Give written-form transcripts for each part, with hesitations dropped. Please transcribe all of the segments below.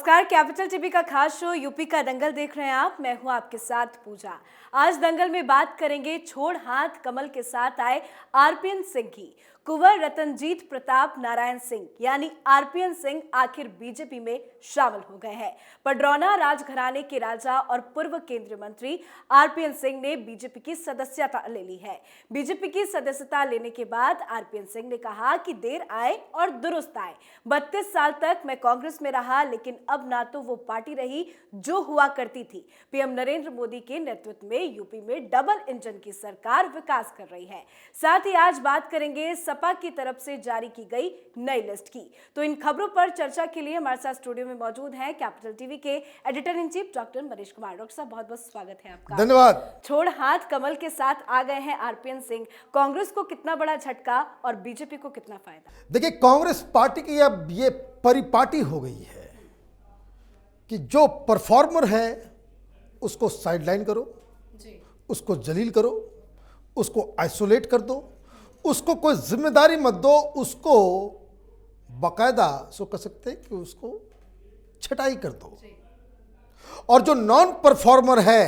नमस्कार, capital TV का खास शो यूपी का दंगल देख रहे हैं आप। मैं हूं आपके साथ पूजा। आज दंगल में बात करेंगे छोड़ हाथ कमल के साथ आए आरपीएन सिंह की। कुंवर रतनजीत प्रताप नारायण सिंह यानी आरपीएन सिंह आखिर बीजेपी में शामिल हो गए हैं। पडरौना राजघराने के राजा और पूर्व केंद्रीय मंत्री आरपीएन सिंह ने बीजेपी की सदस्यता ले ली है। बीजेपी की सदस्यता लेने के बाद आरपीएन सिंह ने कहा कि देर आए और दुरुस्त आए। 32 साल तक मैं कांग्रेस में रहा, लेकिन अब ना तो वो पार्टी रही जो हुआ करती थी। पीएम नरेंद्र मोदी के नेतृत्व में यूपी में डबल इंजन की सरकार विकास कर रही है। साथ ही आज बात करेंगे सपा की तरफ से जारी की गई नई लिस्ट की। तो इन खबरों पर चर्चा के लिए हमारे साथ स्टूडियो में मौजूद हैं कैपिटल टीवी के editor in chief doctor Manish Kumar. Doctor साहब, बहुत बहुत स्वागत है आपका। धन्यवाद। छोड़ हाथ कमल के साथ आ गए हैं आरपीएन सिंह। कांग्रेस को कितना बड़ा झटका और बीजेपी को कितना फायदा? देखिए, कांग्रेस पार्टी की अब ये परिपाटी हो गई है कि जो परफॉर्मर है उसको साइडलाइन करो, उसको जलील करो, उसको आइसोलेट कर दो, उसको कोई जिम्मेदारी मत दो, उसको बाकायदा सो कह सकते हैं कि उसको छटाई कर दो। और जो नॉन परफॉर्मर है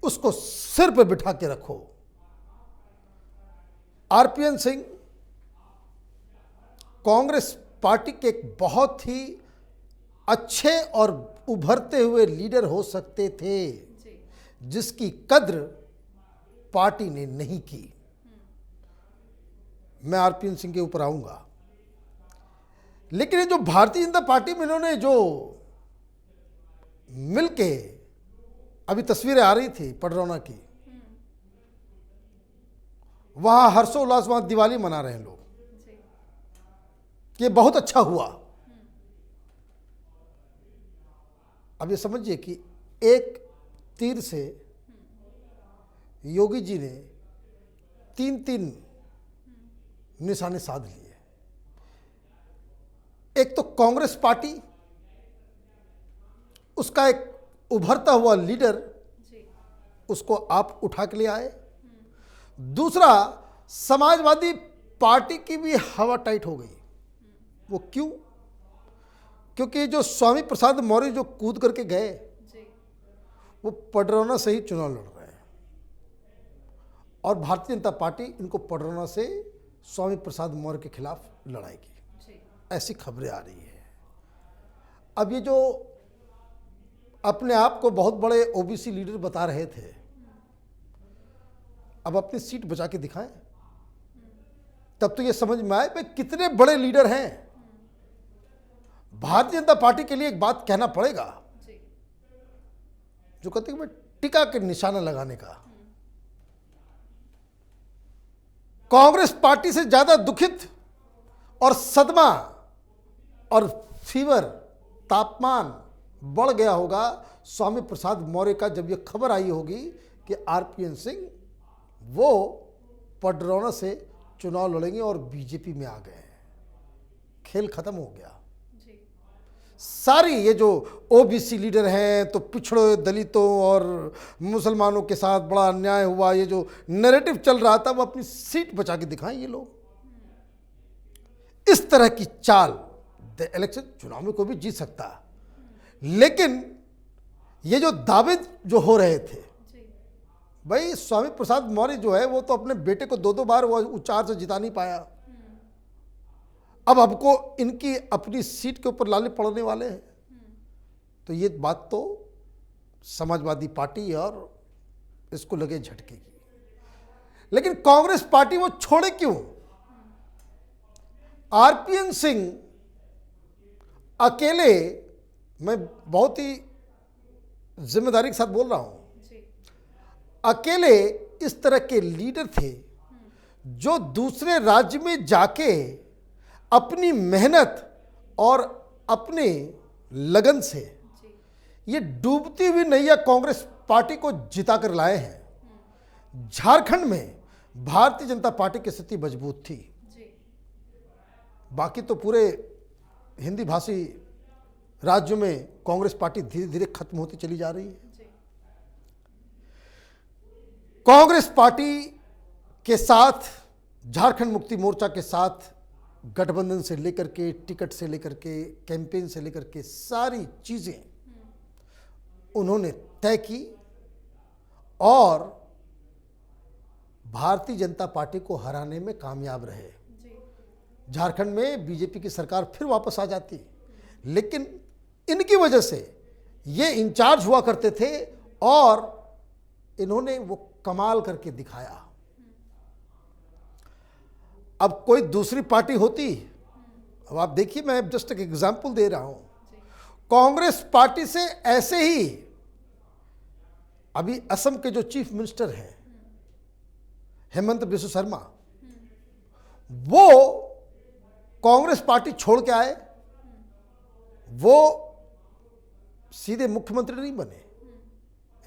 उसको सिर पे बिठा के रखो। आरपीएन सिंह कांग्रेस पार्टी के एक बहुत ही अच्छे और उभरते हुए लीडर हो सकते थे, जिसकी कद्र पार्टी ने नहीं की। मैं आरपीएन सिंह के ऊपर आऊंगा, लेकिन ये जो भारतीय जनता पार्टी में इन्होंने जो मिलके, अभी तस्वीरें आ रही थी पडरौना की, वहां हर्षोल्लास, वहां दिवाली मना रहे हैं लोग कि ये बहुत अच्छा हुआ। अब ये समझिए कि एक तीर से योगी जी ने तीन निशाने साध लिए। एक तो कांग्रेस पार्टी, उसका एक उभरता हुआ लीडर, उसको आप उठा के ले आए। दूसरा, समाजवादी पार्टी की भी हवा टाइट हो गई। वो क्यों? क्योंकि जो स्वामी प्रसाद मौर्य जो कूद करके गए, वो पडरौना से ही चुनाव लड़ रहे हैं और भारतीय जनता पार्टी इनको पडरौना से स्वामी प्रसाद मौर्य के खिलाफ लड़ाएगी। ऐसी खबरें आ रही है। अब ये जो अपने आप को बहुत बड़े ओबीसी लीडर बता रहे थे, अब अपनी सीट बचा के दिखाएं, तब तो ये समझ में आए भाई कितने बड़े लीडर हैं। भारतीय जनता पार्टी के लिए एक बात कहना पड़ेगा, जो कहते हैं कि टीका के निशाना लगाने का। कांग्रेस पार्टी से ज्यादा दुखित और सदमा और फीवर, तापमान बढ़ गया होगा स्वामी प्रसाद मौर्य का, जब यह खबर आई होगी कि आरपीएन सिंह वो पडरौना से चुनाव लड़ेंगे और बीजेपी में आ गए हैं। खेल खत्म हो गया। सारी ये जो ओबीसी लीडर हैं, तो पिछड़े दलितों और मुसलमानों के साथ बड़ा अन्याय हुआ, ये जो नैरेटिव चल रहा था, वो अपनी सीट बचा के दिखाएं ये लोग। इस तरह की चाल, इलेक्शन चुनाव में कोई भी जीत सकता, लेकिन ये जो दावे जो हो रहे थे, भाई स्वामी प्रसाद मौर्य जो है वो तो अपने बेटे को 2-2 बार वो उच्चार से जिता नहीं पाया। अब हमको इनकी अपनी सीट के ऊपर लाले पड़ने वाले हैं। तो ये बात तो समाजवादी पार्टी और इसको लगे झटके की। लेकिन कांग्रेस पार्टी वो छोड़े क्यों? आरपीएन सिंह अकेले, मैं बहुत ही जिम्मेदारी के साथ बोल रहा हूं, अकेले इस तरह के लीडर थे जो दूसरे राज्य में जाके अपनी मेहनत और अपने लगन से ये डूबती हुई नैया कांग्रेस पार्टी को जिता कर लाए हैं। झारखंड में भारतीय जनता पार्टी की स्थिति मजबूत थी, बाकी तो पूरे हिंदी भाषी राज्यों में कांग्रेस पार्टी धीरे धीरे खत्म होती चली जा रही है। कांग्रेस पार्टी के साथ झारखंड मुक्ति मोर्चा के साथ गठबंधन से लेकर के, टिकट से लेकर के, कैंपेन से लेकर के सारी चीज़ें उन्होंने तय की और भारतीय जनता पार्टी को हराने में कामयाब रहे। झारखंड में बीजेपी की सरकार फिर वापस आ जाती, लेकिन इनकी वजह से ये इंचार्ज हुआ करते थे और इन्होंने वो कमाल करके दिखाया। अब कोई दूसरी पार्टी होती, अब आप देखिए, मैं जस्ट एक एग्जांपल दे रहा हूं, कांग्रेस पार्टी से ऐसे ही अभी असम के जो चीफ मिनिस्टर हैं हेमंत बिस्वा शर्मा, वो कांग्रेस पार्टी छोड़ के आए। वो सीधे मुख्यमंत्री नहीं बने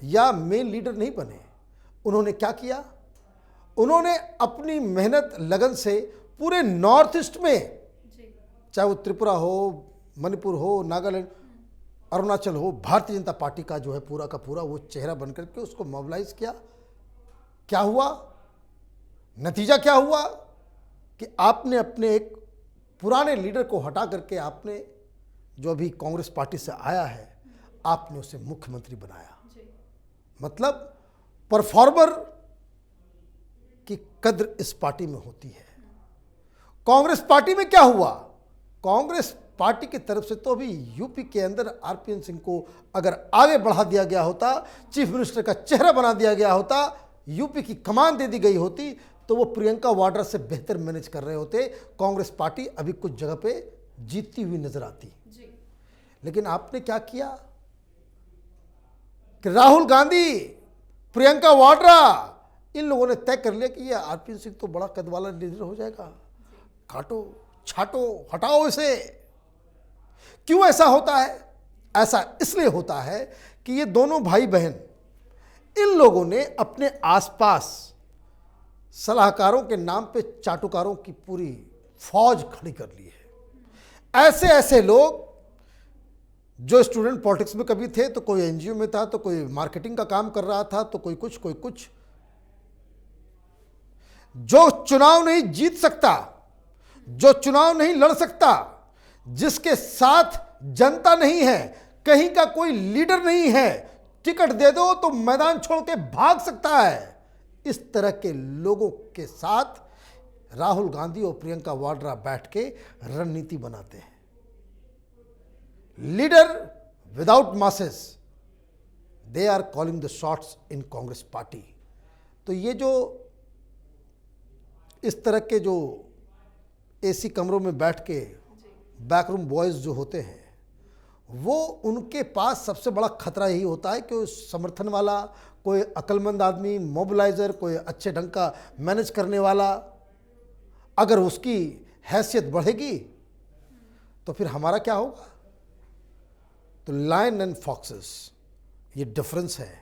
या मेन लीडर नहीं बने। उन्होंने क्या किया? उन्होंने अपनी मेहनत लगन से पूरे नॉर्थ ईस्ट में, चाहे वो त्रिपुरा हो, मणिपुर हो, नागालैंड, अरुणाचल हो, भारतीय जनता पार्टी का जो है पूरा का पूरा वो चेहरा बनकर के उसको मोबिलाइज किया। क्या हुआ? नतीजा क्या हुआ कि आपने अपने एक पुराने लीडर को हटा करके आपने जो अभी कांग्रेस पार्टी से आया है, आपने उसे मुख्यमंत्री बनाया। मतलब परफॉर्मर की कद्र इस पार्टी में होती है। कांग्रेस पार्टी में क्या हुआ? कांग्रेस पार्टी की तरफ से तो अभी यूपी के अंदर आरपीएन सिंह को अगर आगे बढ़ा दिया गया होता, चीफ मिनिस्टर का चेहरा बना दिया गया होता, यूपी की कमान दे दी गई होती, तो वो प्रियंका वाड्रा से बेहतर मैनेज कर रहे होते। कांग्रेस पार्टी अभी कुछ जगह पे जीतती हुई नजर आती। लेकिन आपने क्या किया कि राहुल गांधी, प्रियंका वाड्रा, इन लोगों ने तय कर लिया कि ये आरपीएन सिंह तो बड़ा कद वाला लीडर हो जाएगा, काटो छाटो हटाओ इसे। क्यों ऐसा होता है? ऐसा इसलिए होता है कि ये दोनों भाई बहन, इन लोगों ने अपने आसपास सलाहकारों के नाम पे चाटुकारों की पूरी फौज खड़ी कर ली है। ऐसे ऐसे लोग जो स्टूडेंट पॉलिटिक्स में कभी थे, तो कोई एनजीओ में था, तो कोई मार्केटिंग का काम कर रहा था, तो कोई कुछ, जो चुनाव नहीं जीत सकता, जो चुनाव नहीं लड़ सकता, जिसके साथ जनता नहीं है, कहीं का कोई लीडर नहीं है, टिकट दे दो तो मैदान छोड़ के भाग सकता है, इस तरह के लोगों के साथ राहुल गांधी और प्रियंका वाड्रा बैठ के रणनीति बनाते हैं। Leader without masses, they are calling the shots in Congress party. तो ये जो इस तरह के जो एसी कमरों में बैठ के बैकरूम बॉयज जो होते हैं, वो उनके पास सबसे बड़ा खतरा यही होता है कि समर्थन वाला कोई अक्लमंद आदमी, मोबिलाइजर, कोई अच्छे ढंग का मैनेज करने वाला, अगर उसकी हैसियत बढ़ेगी तो फिर हमारा क्या होगा? तो लायन एंड फॉक्सेस, ये डिफरेंस है।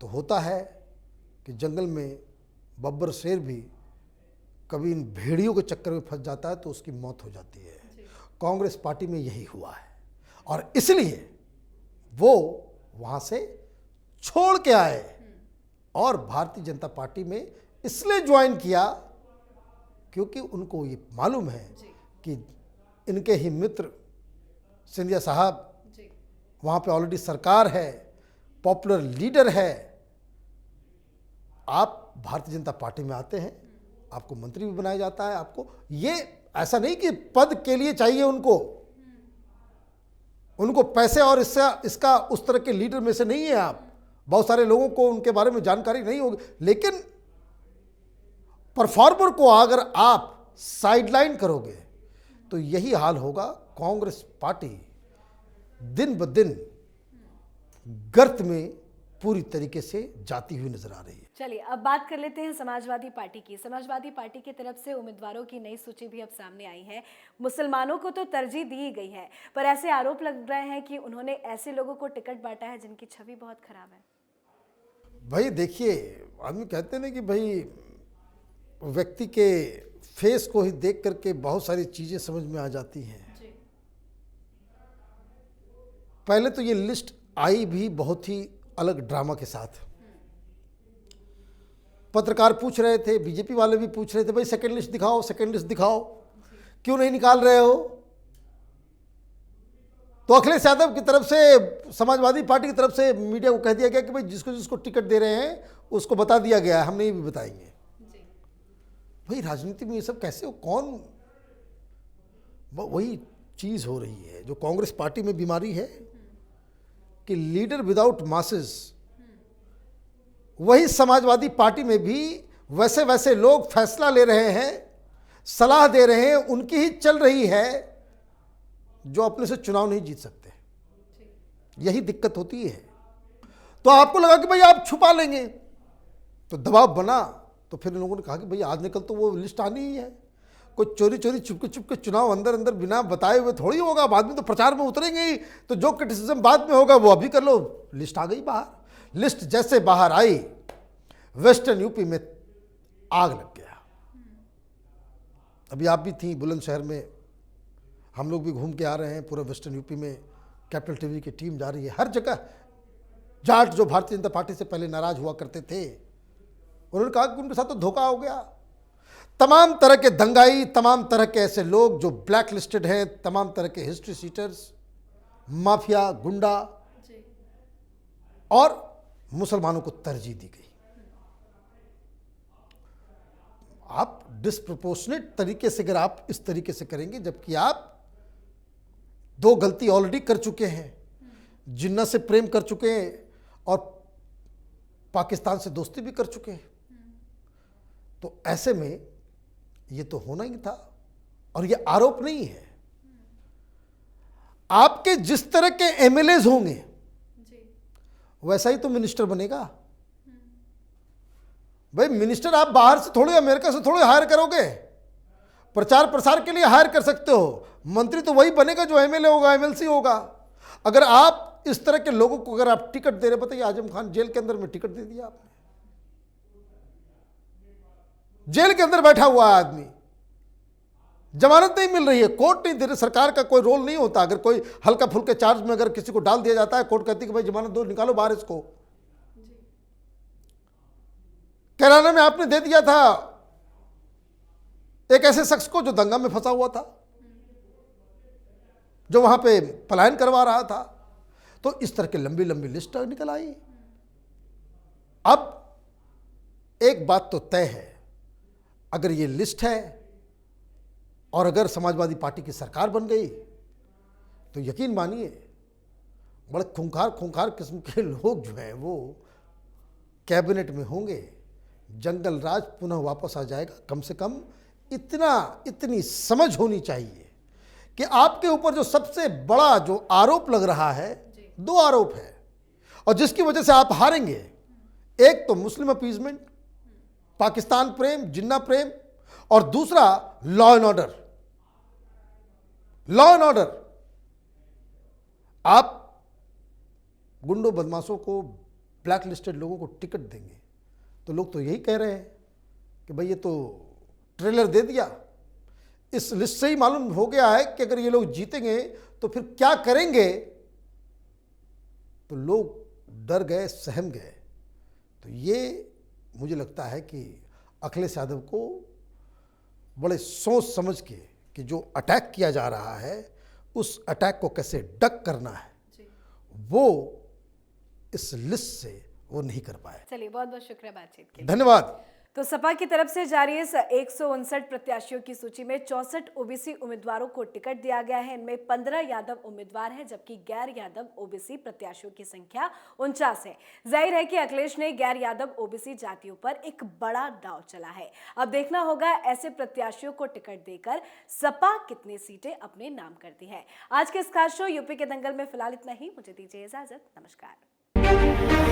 तो होता है कि जंगल में बब्बर शेर भी कभी इन भेड़ियों के चक्कर में फंस जाता है तो उसकी मौत हो जाती है। कांग्रेस पार्टी में यही हुआ है और इसलिए वो वहाँ से छोड़ के आए और भारतीय जनता पार्टी में इसलिए ज्वाइन किया क्योंकि उनको ये मालूम है कि इनके ही मित्र सिंधिया साहब, वहाँ पे ऑलरेडी सरकार है, पॉपुलर लीडर है, आप भारतीय जनता पार्टी में आते हैं, आपको मंत्री भी बनाया जाता है। आपको ये ऐसा नहीं कि पद के लिए चाहिए उनको पैसे और इसका उस तरह के लीडर में से नहीं है आप। बहुत सारे लोगों को उनके बारे में जानकारी नहीं होगी, लेकिन परफॉर्मर को अगर आप साइडलाइन करोगे तो यही हाल होगा। कांग्रेस पार्टी दिन ब दिन गर्त में पूरी तरीके से जाती हुई नजर आ रही है। चलिए अब बात कर लेते हैं समाजवादी पार्टी की। समाजवादी पार्टी की तरफ से उम्मीदवारों की नई सूची भी अब सामने आई है। मुसलमानों को तो तरजीह दी गई है, पर ऐसे आरोप लग रहे हैं कि उन्होंने ऐसे लोगों को टिकट बांटा है जिनकी छवि बहुत खराब है। भाई देखिए, आदमी कहते हैं ना कि भाई व्यक्ति के फेस को ही देख करके बहुत सारी चीजें समझ में आ जाती हैं। पहले तो ये लिस्ट आई भी बहुत ही अलग ड्रामा के साथ। पत्रकार पूछ रहे थे, बीजेपी वाले भी पूछ रहे थे, भाई सेकंड लिस्ट दिखाओ, सेकंड लिस्ट दिखाओ। क्यों नहीं निकाल रहे हो? तो अखिलेश यादव की तरफ से, समाजवादी पार्टी की तरफ से मीडिया को कह दिया गया कि भाई जिसको जिसको टिकट दे रहे हैं उसको बता दिया गया है, हम नहीं भी बताएंगे। भाई राजनीति में ये सब कैसे हो? कौन? वही चीज हो रही है जो कांग्रेस पार्टी में बीमारी है कि लीडर विदाउट मासेस। वही समाजवादी पार्टी में भी वैसे वैसे लोग फैसला ले रहे हैं, सलाह दे रहे हैं, उनकी ही चल रही है जो अपने से चुनाव नहीं जीत सकते। यही दिक्कत होती है। तो आपको लगा कि भाई आप छुपा लेंगे, तो दबाव बना। तो फिर इन लोगों ने कहा कि भाई आज निकल तो वो लिस्ट आनी ही है। कोई चोरी चोरी चुपके चुनाव अंदर अंदर बिना बताए हुए थोड़ी होगा। बाद में तो प्रचार में उतरेंगे ही, तो जो क्रिटिसिज्म बाद में होगा वो अभी कर लो। लिस्ट आ गई बाहर। लिस्ट जैसे बाहर आई, वेस्टर्न यूपी में आग लग गया। अभी आप भी थी बुलंदशहर में, हम लोग भी घूम के आ रहे हैं। पूरा वेस्टर्न यूपी में कैपिटल टीवी की टीम जा रही है। हर जगह जाट जो भारतीय जनता पार्टी से पहले नाराज हुआ करते थे, उन्होंने कहा कि उनके साथ तो धोखा हो गया। तमाम तरह के दंगाई, तमाम तरह के ऐसे लोग जो ब्लैक लिस्टेड हैं, तमाम तरह के हिस्ट्री सीटर्स, माफिया, गुंडा और मुसलमानों को तरजीह दी गई। आप डिस्प्रोपोर्शनेट तरीके से, अगर आप इस तरीके से करेंगे, जबकि आप दो गलती ऑलरेडी कर चुके हैं, जिन्ना से प्रेम कर चुके हैं और पाकिस्तान से दोस्ती भी कर चुके हैं, तो ऐसे में ये तो होना ही था। और ये आरोप नहीं है। आपके जिस तरह के एमएलएज होंगे वैसा ही तो मिनिस्टर बनेगा। भाई मिनिस्टर आप बाहर से थोड़ी, अमेरिका से थोड़ी हायर करोगे। प्रचार प्रसार के लिए हायर कर सकते हो। मंत्री तो वही बनेगा जो एमएलए होगा, एमएलसी होगा। अगर आप इस तरह के लोगों को अगर आप टिकट दे रहे, बताइए आजम खान जेल के अंदर में टिकट दे दिया आपने। जेल के अंदर बैठा हुआ आदमी, जमानत नहीं मिल रही है, कोर्ट नहीं दे रही, सरकार का कोई रोल नहीं होता। अगर कोई हल्का फुल्के चार्ज में अगर किसी को डाल दिया जाता है, कोर्ट कहती है कि भाई जमानत दो, निकालो बाहर इसको। कैराना में आपने दे दिया था एक ऐसे शख्स को जो दंगा में फंसा हुआ था, जो वहां पे पलायन करवा रहा था। तो इस तरह की लंबी लंबी लिस्ट निकल आई। अब एक बात तो तय है, अगर ये लिस्ट है और अगर समाजवादी पार्टी की सरकार बन गई तो यकीन मानिए बड़े खूंखार किस्म के लोग जो हैं वो कैबिनेट में होंगे। जंगल राज पुनः वापस आ जाएगा। कम से कम इतनी समझ होनी चाहिए कि आपके ऊपर जो सबसे बड़ा जो आरोप लग रहा है, दो आरोप है और जिसकी वजह से आप हारेंगे। एक तो मुस्लिम अपीजमेंट, पाकिस्तान प्रेम, जिन्ना प्रेम, और दूसरा law and order. Law and order, आप गुंडों बदमाशों को, ब्लैक लिस्टेड लोगों को टिकट देंगे तो लोग तो यही कह रहे हैं कि भाई ये तो ट्रेलर दे दिया। इस लिस्ट से ही मालूम हो गया है कि अगर ये लोग जीतेंगे तो फिर क्या करेंगे। तो लोग डर गए, सहम गए। तो ये मुझे लगता है कि अखिलेश यादव को बड़े सोच समझ के कि जो अटैक किया जा रहा है उस अटैक को कैसे डक करना है, वो इस लिस्ट से वो नहीं कर पाए। चलिए, बहुत बहुत शुक्रिया बातचीत के लिए। धन्यवाद। तो सपा की तरफ से जारी इस 159 प्रत्याशियों की सूची में 64 ओबीसी उम्मीदवारों को टिकट दिया गया है। इनमें 15 यादव उम्मीदवार हैं, जबकि गैर यादव ओबीसी प्रत्याशियों की संख्या 49 है। जाहिर है कि अखिलेश ने गैर यादव ओबीसी जातियों पर एक बड़ा दांव चला है। अब देखना होगा ऐसे प्रत्याशियों को टिकट देकर सपा कितनी सीटें अपने नाम करती है। आज के इस खास शो यूपी के दंगल में फिलहाल इतना ही। मुझे दीजिए इजाजत। नमस्कार।